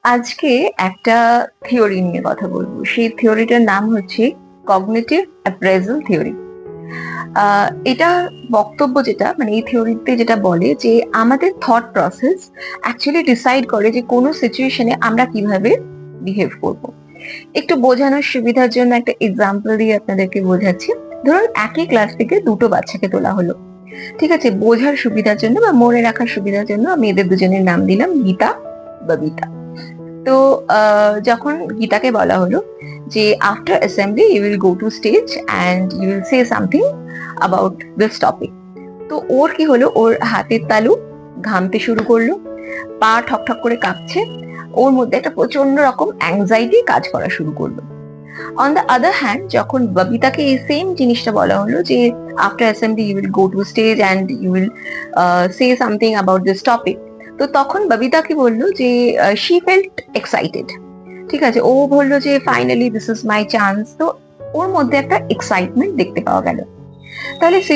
আজকে একটা থিওরি নিয়ে কথা বলবো। সেই থিওরিটার নাম হচ্ছে কগনিটিভ অ্যাপ্রেজাল থিওরি। এটা বক্তব্য যেটা মানে এই থিওরিতে যেটা বলে যে আমাদের থট প্রসেস অ্যাকচুয়ালি ডিসাইড করে যে কোনো সিচুয়েশনে আমরা কিভাবে বিহেভ করব। একটু বোঝানোর সুবিধার জন্য একটা এক্সাম্পল দিয়ে আপনাদেরকে বোঝাচ্ছি। ধরুন একই ক্লাস থেকে দুটো বাচ্চাকে তোলা হলো, ঠিক আছে? বোঝার সুবিধার জন্য বা মনে রাখার সুবিধার জন্য আমি এদের দুজনের নাম দিলাম গীতা, ববিতা। তো যখন গীতাকে বলা হলো যে after assembly you will go to stage and you will say something about this topic. তো ওর কি হলো, ওর হাতের তালু ঘামতে শুরু করলো, পা ঠক ঠক করে কাঁপছে, ওর মধ্যে একটা প্রচন্ড রকম অ্যাংজাইটি কাজ করা শুরু করলো। অন দ্য আদার হ্যান্ড যখন ববিতাকে এই সেম জিনিসটা বলা হলো যে after assembly you will go to stage and you will say something about this topic, তো তখন ববিতা কি বললো যে শি ফেল্ট এক্সাইটেড। ঠিক আছে, ও বললো যে finally this is my chance. তো ওর মধ্যে একটা এক্সাইটমেন্ট দেখতে পাওয়া গেল। তাহলে